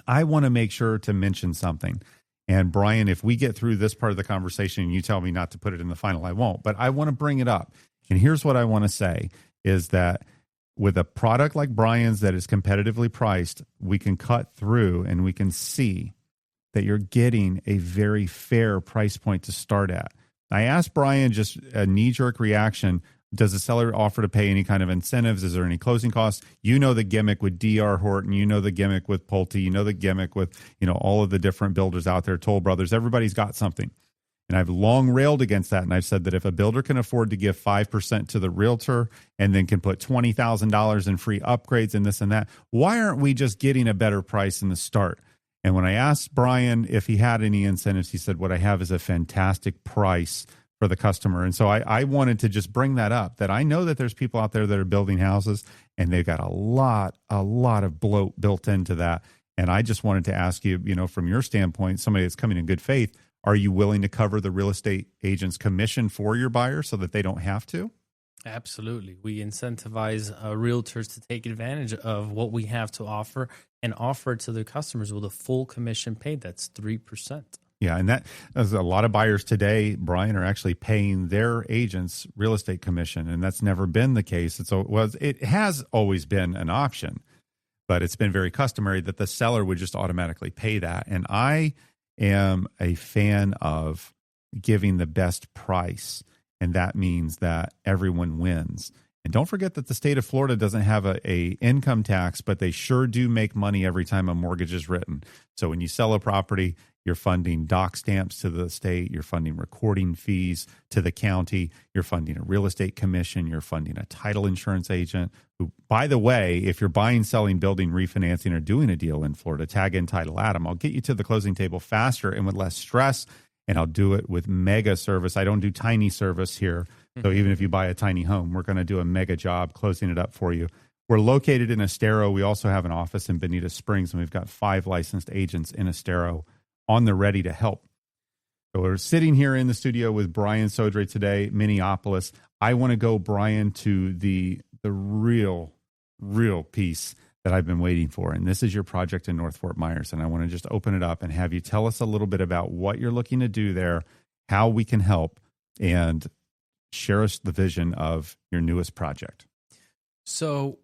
I want to make sure to mention something. And Brian, if we get through this part of the conversation and you tell me not to put it in the final, I won't. But I want to bring it up. And here's what I want to say is that with a product like Brian's that is competitively priced, we can cut through and we can see that you're getting a very fair price point to start at. I asked Brian just a knee-jerk reaction. Does the seller offer to pay any kind of incentives? Is there any closing costs? You know the gimmick with D.R. Horton. You know the gimmick with Pulte. You know the gimmick with, all of the different builders out there, Toll Brothers. Everybody's got something. And I've long railed against that. And I've said that if a builder can afford to give 5% to the realtor and then can put $20,000 in free upgrades and this and that, why aren't we just getting a better price in the start? And when I asked Brian if he had any incentives, he said, what I have is a fantastic price for the customer. And so I wanted to just bring that up, that I know that there's people out there that are building houses and they've got a lot of bloat built into that. And I just wanted to ask you, from your standpoint, somebody that's coming in good faith, are you willing to cover the real estate agent's commission for your buyer so that they don't have to? Absolutely. We incentivize realtors to take advantage of what we have to offer and offer it to their customers with a full commission paid. That's 3%. Yeah, and that as a lot of buyers today, Brian, are actually paying their agents real estate commission, and that's never been the case. It has always been an option, but it's been very customary that the seller would just automatically pay that. And I am a fan of giving the best price, and that means that everyone wins. And don't forget that the state of Florida doesn't have a income tax, but they sure do make money every time a mortgage is written. So when you sell a property, you're funding doc stamps to the state, you're funding recording fees to the county, you're funding a real estate commission, you're funding a title insurance agent who, by the way, if you're buying, selling, building, refinancing, or doing a deal in Florida, tag in Title Adam. I'll get you to the closing table faster and with less stress, and I'll do it with mega service. I don't do tiny service here. So even if you buy a tiny home, we're going to do a mega job closing it up for you. We're located in Estero. We also have an office in Bonita Springs, and we've got 5 licensed agents in Estero on the ready to help. So we're sitting here in the studio with Brian Sodre today, Minneapolis. I want to go, Brian, to the real piece that I've been waiting for. And this is your project in North Fort Myers. And I want to just open it up and have you tell us a little bit about what you're looking to do there, how we can help, and share us the vision of your newest project. So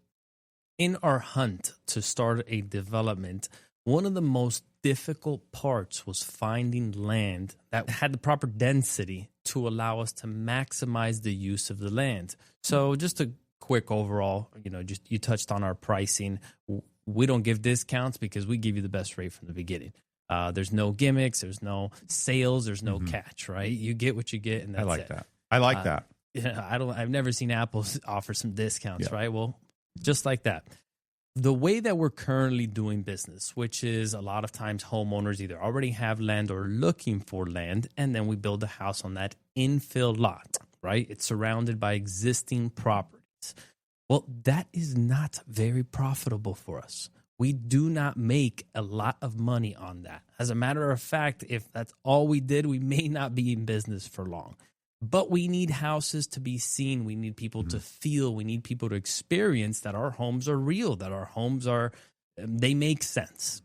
in our hunt to start a development, one of the most difficult parts was finding land that had the proper density to allow us to maximize the use of the land. So just a quick overall, just you touched on our pricing. We don't give discounts because we give you the best rate from the beginning. There's no gimmicks, there's no sales, there's no catch, right? You get what you get, and that's it. I like that. I've never seen Apple offer some discounts, right? Well, just like that. The way that we're currently doing business, which is a lot of times homeowners either already have land or looking for land, and then we build a house on that infill lot, right? It's surrounded by existing properties. Well, that is not very profitable for us. We do not make a lot of money on that. As a matter of fact, if that's all we did, we may not be in business for long. But we need houses to be seen. We need people to feel. We need people to experience that our homes are real, that our homes they make sense.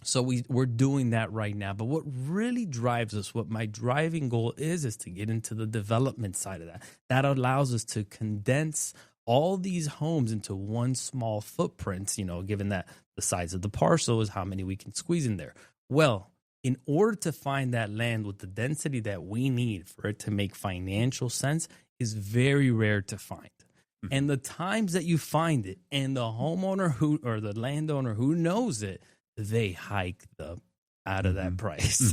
So we're doing that right now. But what really drives us, what my driving goal is to get into the development side of that. That allows us to condense all these homes into one small footprint, given that the size of the parcel is how many we can squeeze in there. Well, in order to find that land with the density that we need for it to make financial sense is very rare to find. And the times that you find it and the homeowner or the landowner who knows it, they hike out of that price.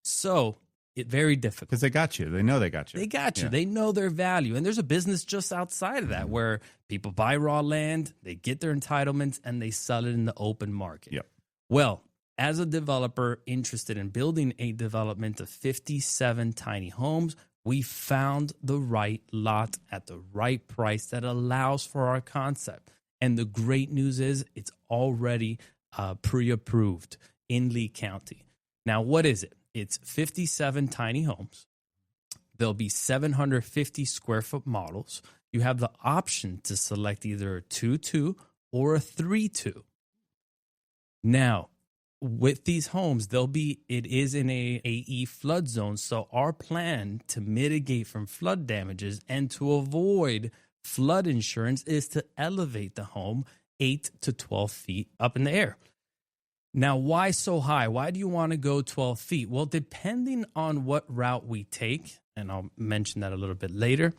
So it's very difficult. Because they got you. They know they got you. They got you. Yeah. They know their value. And there's a business just outside of that where people buy raw land, they get their entitlements, and they sell it in the open market. Yep. Well, as a developer interested in building a development of 57 tiny homes, we found the right lot at the right price that allows for our concept. And the great news is it's already pre-approved in Lee County. Now, what is it? It's 57 tiny homes. There'll be 750 square foot models. You have the option to select either a 2-2 or a 3-2. Now, with these homes, it is in a AE flood zone. So our plan to mitigate from flood damages and to avoid flood insurance is to elevate the home 8 to 12 feet up in the air. Now, why so high? Why do you want to go 12 feet? Well, depending on what route we take, and I'll mention that a little bit later,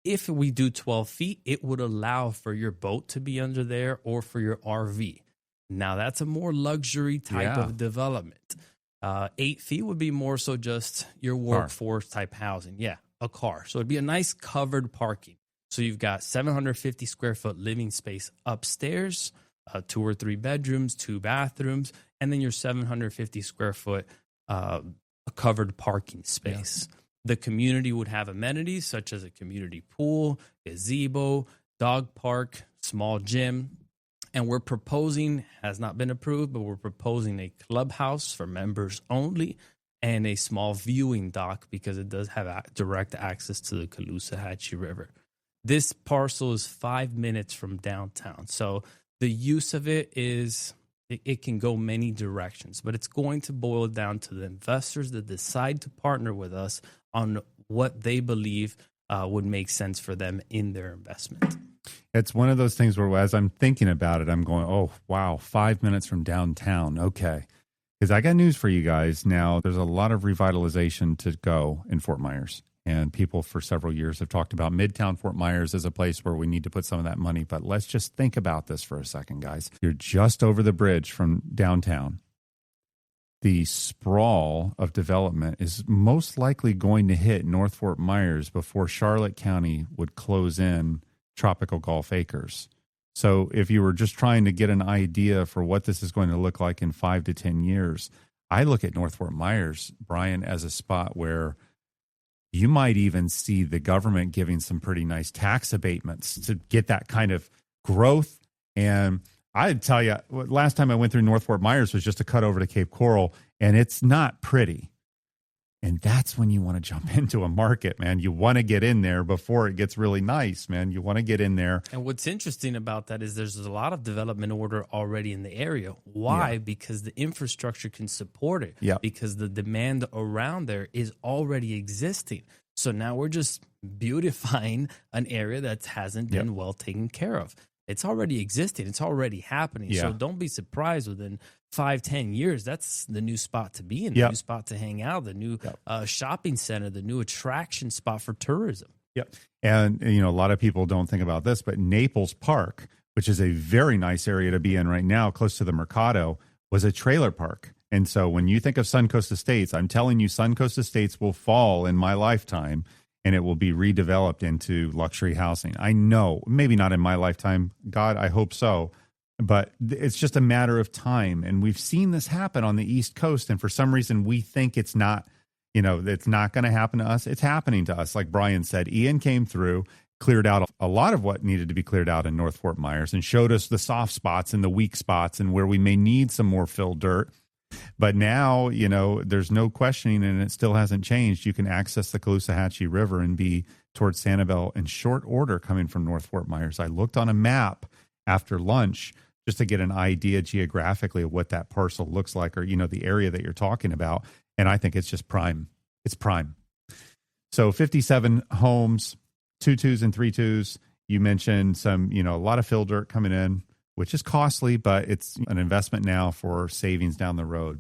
if we do 12 feet, it would allow for your boat to be under there or for your RV. Now, that's a more luxury type of development. 8 feet would be more so just your workforce type housing. Yeah, a car. So it'd be a nice covered parking. So you've got 750 square foot living space upstairs, 2 or 3 bedrooms, 2 bathrooms, and then your 750 square foot covered parking space. Yeah. The community would have amenities such as a community pool, gazebo, dog park, small gym. And we're proposing, has not been approved, but we're proposing a clubhouse for members only and a small viewing dock because it does have direct access to the Caloosahatchee River. This parcel is 5 minutes from downtown. So the use of it is, it can go many directions, but it's going to boil down to the investors that decide to partner with us on what they believe would make sense for them in their investment. It's one of those things where as I'm thinking about it, I'm going, oh, wow, 5 minutes from downtown. Okay. Because I got news for you guys. Now, there's a lot of revitalization to go in Fort Myers. And people for several years have talked about Midtown Fort Myers as a place where we need to put some of that money. But let's just think about this for a second, guys. You're just over the bridge from downtown. The sprawl of development is most likely going to hit North Fort Myers before Charlotte County would close in Tropical Golf Acres. So if you were just trying to get an idea for what this is going to look like in 5 to 10 years, I look at North Fort Myers, Brian, as a spot where you might even see the government giving some pretty nice tax abatements to get that kind of growth. And I'd tell you, last time I went through North Fort Myers was just a cut over to Cape Coral, and it's not pretty. And that's when you want to jump into a market, man. You want to get in there before it gets really nice, man. You want to get in there. And what's interesting about that is there's a lot of development order already in the area. Why? Yeah. Because the infrastructure can support it. Yeah. Because the demand around there is already existing. So now we're just beautifying an area that hasn't been well taken care of. It's already existing. It's already happening. Yeah. So don't be surprised within 5-10 years. That's the new spot to be in, the new spot to hang out, the new shopping center, the new attraction spot for tourism. Yep. And, you know, a lot of people don't think about this, but Naples Park, which is a very nice area to be in right now, close to the Mercado, was a trailer park. And so when you think of Suncoast Estates, I'm telling you, Suncoast Estates will fall in my lifetime and it will be redeveloped into luxury housing. I know, maybe not in my lifetime. God, I hope so. But it's just a matter of time. And we've seen this happen on the East Coast. And for some reason, we think it's not, you know, it's not going to happen to us. It's happening to us. Like Brian said, Ian came through, cleared out a lot of what needed to be cleared out in North Fort Myers and showed us the soft spots and the weak spots and where we may need some more fill dirt. But now, you know, there's no questioning, and it still hasn't changed. You can access the Caloosahatchee River and be towards Sanibel in short order coming from North Fort Myers. I looked on a map after lunch just to get an idea geographically of what that parcel looks like, or, you know, the area that you're talking about. And I think it's just prime. It's prime. So 57 homes, 2-2s and 3-2s. You mentioned some, you know, a lot of fill dirt coming in, which is costly, but it's an investment now for savings down the road.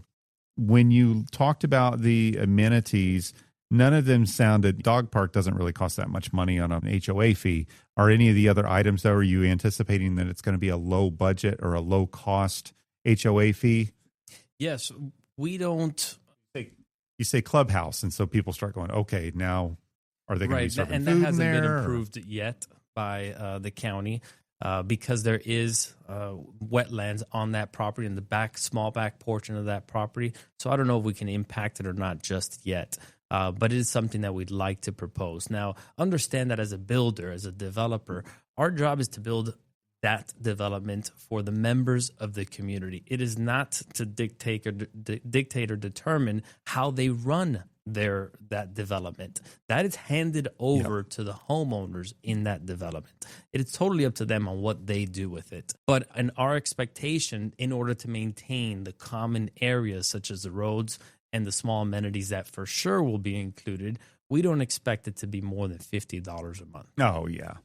When you talked about the amenities, none of them sounded, dog park doesn't really cost that much money on an HOA fee. Are any of the other items, though, are you anticipating that it's going to be a low budget or a low cost HOA fee? Yes, we don't. You say clubhouse, and so people start going, okay, now are they going to be serving and food that hasn't in there, been approved yet by the county. Because there is wetlands on that property in the small back portion of that property. So I don't know if we can impact it or not just yet. But it is something that we'd like to propose. Now, understand that as a builder, as a developer, our job is to build that development for the members of the community. It is not to dictate or determine how they run that development. That is handed over to the homeowners in that development. It is totally up to them on what they do with it. But in our expectation, in order to maintain the common areas such as the roads and the small amenities that for sure will be included, we don't expect it to be more than $50 a month. Oh, yeah.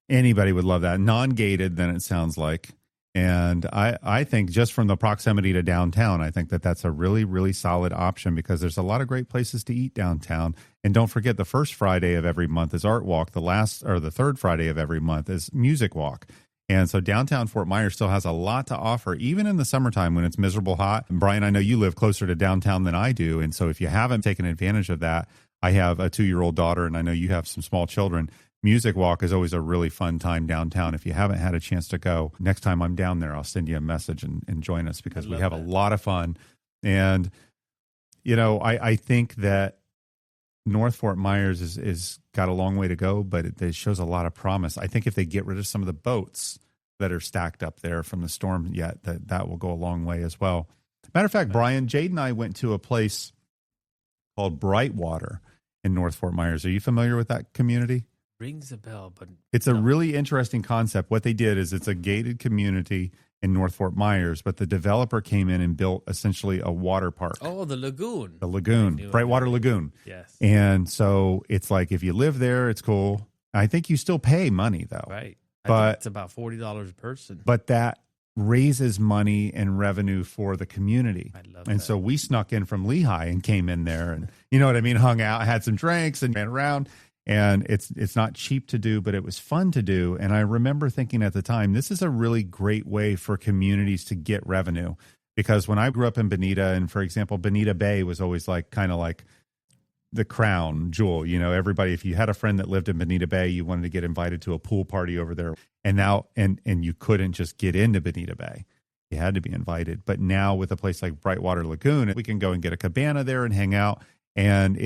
Anybody would love that. Non-gated, then it sounds like. And I think just from the proximity to downtown, I think that that's a really, really solid option because there's a lot of great places to eat downtown. And don't forget, the first Friday of every month is Art Walk. The third Friday of every month is Music Walk. And so downtown Fort Myers still has a lot to offer, even in the summertime when it's miserable hot. And Brian, I know you live closer to downtown than I do. And so if you haven't taken advantage of that, I have a 2-year-old daughter, and I know you have some small children. Music Walk is always a really fun time downtown. If you haven't had a chance to go, next time I'm down there, I'll send you a message and join us because we have a lot of fun. And, you know, I think that North Fort Myers is got a long way to go, but it shows a lot of promise. I think if they get rid of some of the boats, that are stacked up there from the storm yet. That will go a long way as well. Matter of fact, Brian, Jade and I went to a place called Brightwater in North Fort Myers. Are you familiar with that community? Rings a bell, but it's a really interesting concept. What they did is it's a gated community in North Fort Myers, but the developer came in and built essentially a water park. Oh, the lagoon. The lagoon, Brightwater Lagoon. Yes. And so it's like if you live there, it's cool. I think you still pay money though. Right. But I think it's about $40 a person. But that raises money and revenue for the community. I love and that. so we snuck in from Lehigh and came in there and, you know what I mean, hung out, had some drinks and ran around. And it's not cheap to do, but it was fun to do. And I remember thinking at the time, this is a really great way for communities to get revenue. Because when I grew up in Bonita, and for example, Bonita Bay was always like kind of like the crown jewel. You know, everybody, if you had a friend that lived in Bonita Bay, you wanted to get invited to a pool party over there. And now, and you couldn't just get into Bonita Bay. You had to be invited. But now with a place like Brightwater Lagoon, we can go and get a cabana there and hang out. And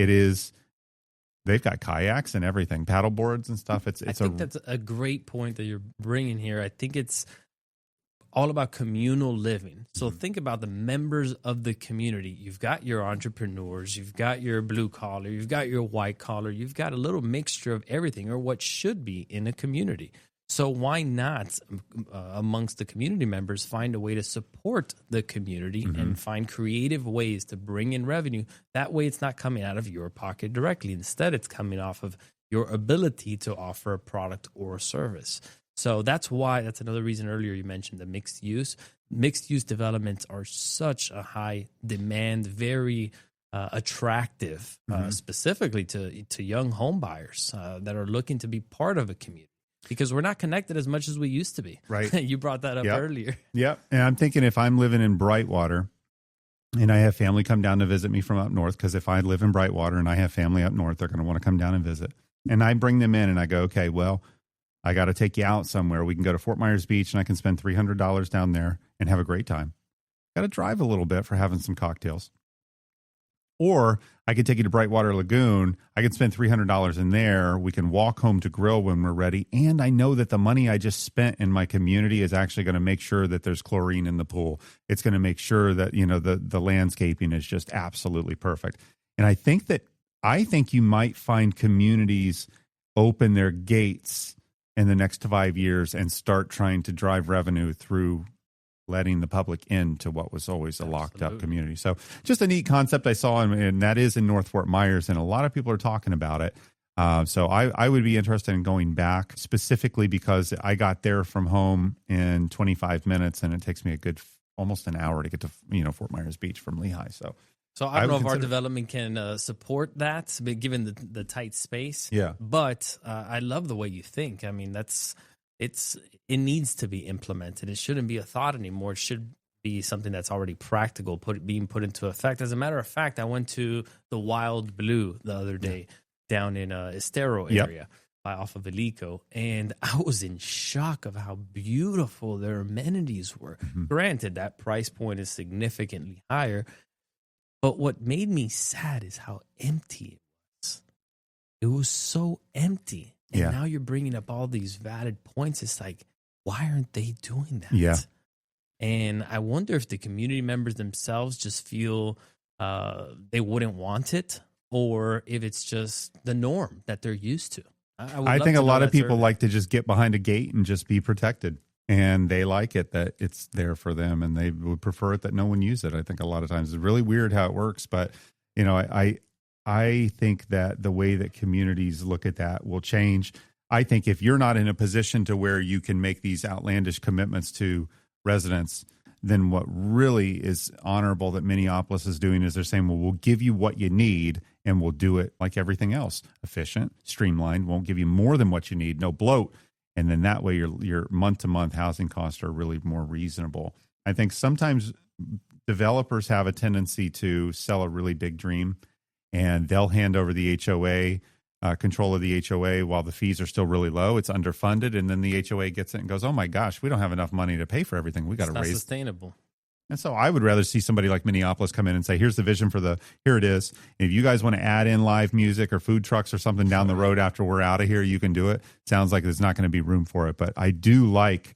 they've got kayaks and everything, paddle boards and stuff. I think that's a great point that you're bringing here. I think it's all about communal living. So think about the members of the community. You've got your entrepreneurs, you've got your blue collar, you've got your white collar, you've got a little mixture of everything, or what should be in a community. So why not, amongst the community members, find a way to support the community and find creative ways to bring in revenue? That way it's not coming out of your pocket directly. Instead, it's coming off of your ability to offer a product or a service. So that's another reason earlier you mentioned the mixed use. Mixed use developments are such a high demand, very attractive, specifically to young home buyers that are looking to be part of a community. Because we're not connected as much as we used to be. Right. You brought that up earlier. Yep. And I'm thinking if I'm living in Brightwater and I have family come down to visit me from up north, because if I live in Brightwater and I have family up north, they're going to want to come down and visit. And I bring them in and I go, okay, well, I got to take you out somewhere. We can go to Fort Myers Beach and I can spend $300 down there and have a great time. Got to drive a little bit for having some cocktails. Or I could take you to Brightwater Lagoon. I could spend $300 in there. We can walk home to grill when we're ready. And I know that the money I just spent in my community is actually going to make sure that there's chlorine in the pool. It's going to make sure that, you know, the landscaping is just absolutely perfect. And I think you might find communities open their gates in the next 5 years and start trying to drive revenue through letting the public into what was always a locked up community. So just a neat concept I saw, and that is in North Fort Myers, and a lot of people are talking about it. So I would be interested in going back specifically because I got there from home in 25 minutes, and it takes me almost an hour to get to, you know, Fort Myers Beach from Lehigh. So I don't know if our development can support that, given the tight space. Yeah. But I love the way you think. I mean, it needs to be implemented. It shouldn't be a thought anymore. It should be something that's already practical, being put into effect. As a matter of fact, I went to the Wild Blue the other day down in Estero area off of Alico, and I was in shock of how beautiful their amenities were. Granted, that price point is significantly higher, but what made me sad is how empty it was. It was so empty. And now you're bringing up all these valid points. It's like, why aren't they doing that? Yeah. And I wonder if the community members themselves just feel they wouldn't want it, or if it's just the norm that they're used to. I think a lot of people like to just get behind a gate and just be protected. And they like it that it's there for them, and they would prefer it that no one use it. I think a lot of times it's really weird how it works, but you know, I think that the way that communities look at that will change. I think if you're not in a position to where you can make these outlandish commitments to residents, then what really is honorable that Minneapolis is doing is they're saying, well, we'll give you what you need and we'll do it like everything else. Efficient, streamlined, won't give you more than what you need, no bloat. And then that way your month-to-month housing costs are really more reasonable. I think sometimes developers have a tendency to sell a really big dream, and they'll hand over the HOA, control of the HOA while the fees are still really low. It's underfunded, and then the HOA gets it and goes, oh my gosh, we don't have enough money to pay for everything. We got to raise. It's not sustainable. And so I would rather see somebody like Minneapolis come in and say, here's the vision here it is. If you guys want to add in live music or food trucks or something down the road after we're out of here, you can do it. Sounds like there's not going to be room for it. But I do like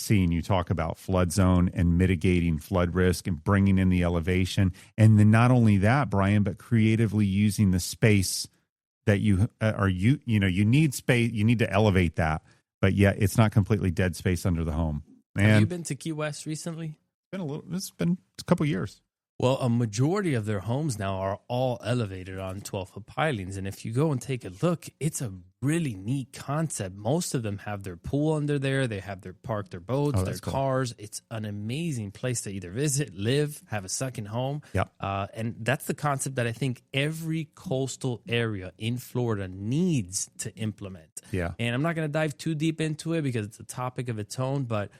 seeing you talk about flood zone and mitigating flood risk and bringing in the elevation. And then not only that, Brian, but creatively using the space that you need space, you need to elevate that, but yet it's not completely dead space under the home. Have you been to Key West recently? It's been a couple years. Well, a majority of their homes now are all elevated on 12-foot pilings. And if you go and take a look, it's a really neat concept. Most of them have their pool under there. They have their boats, their cars. It's an amazing place to either visit, live, have a second home. Yep. And that's the concept that I think every coastal area in Florida needs to implement. Yeah. And I'm not going to dive too deep into it because it's a topic of its own, but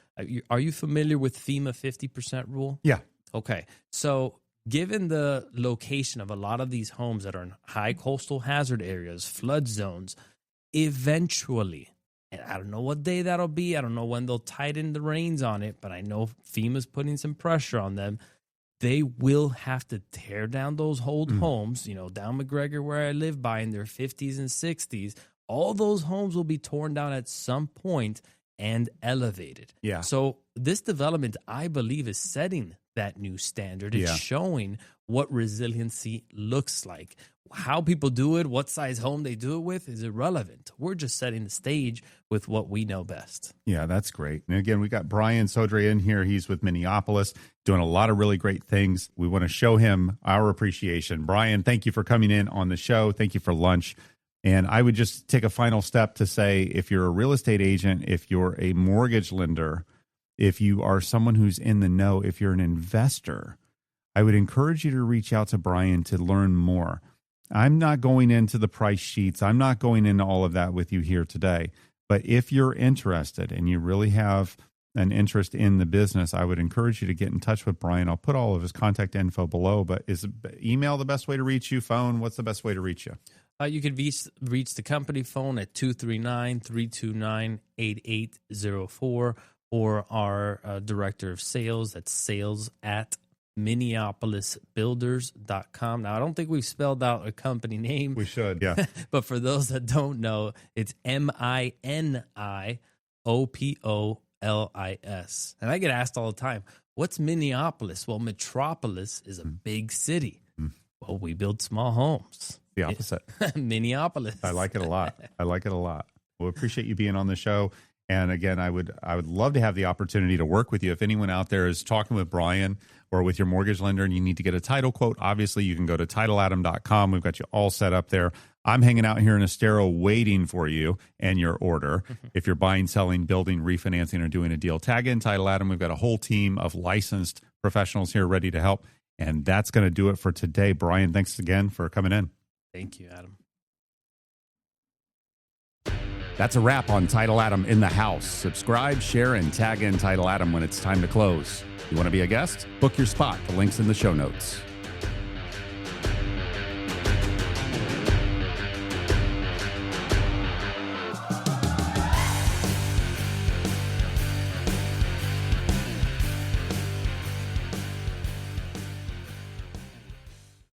are you familiar with FEMA 50% rule? Yeah. Okay, so given the location of a lot of these homes that are in high coastal hazard areas, flood zones, eventually, and I don't know what day that'll be, I don't know when they'll tighten the reins on it, but I know FEMA's putting some pressure on them. They will have to tear down those old homes, down McGregor where I live by in their 50s and 60s. All those homes will be torn down at some point and elevated. Yeah. So this development, I believe, is setting that new standard. It's showing what resiliency looks like. How people do it, what size home they do it with is irrelevant. We're just setting the stage with what we know best. Yeah, that's great. And again, we got Brian Sodre in here. He's with Miniopolis, doing a lot of really great things. We want to show him our appreciation. Brian, thank you for coming in on the show. Thank you for lunch. And I would just take a final step to say, if you're a real estate agent, if you're a mortgage lender, if you are someone who's in the know, if you're an investor, I would encourage you to reach out to Brian to learn more. I'm not going into the price sheets. I'm not going into all of that with you here today. But if you're interested and you really have an interest in the business, I would encourage you to get in touch with Brian. I'll put all of his contact info below, but is email the best way to reach you? Phone? What's the best way to reach you? You can reach the company phone at 239-329-8804 or our director of sales. That's sales@minneapolisbuilders.com. Now, I don't think we've spelled out a company name. We should, yeah. But for those that don't know, it's Miniopolis. And I get asked all the time, what's Minneapolis? Well, Metropolis is a big city. Well, we build small homes. The opposite. Minneapolis. I like it a lot. Well, appreciate you being on the show. And again, I would love to have the opportunity to work with you. If anyone out there is talking with Brian or with your mortgage lender and you need to get a title quote, obviously you can go to titleatom.com. We've got you all set up there. I'm hanging out here in Estero waiting for you and your order. If you're buying, selling, building, refinancing, or doing a deal, tag in Title Atom. We've got a whole team of licensed professionals here ready to help. And that's going to do it for today. Brian, thanks again for coming in. Thank you, Adam. That's a wrap on Title Atom in the house. Subscribe, share, and tag in Title Atom when it's time to close. You want to be a guest? Book your spot. The link's in the show notes.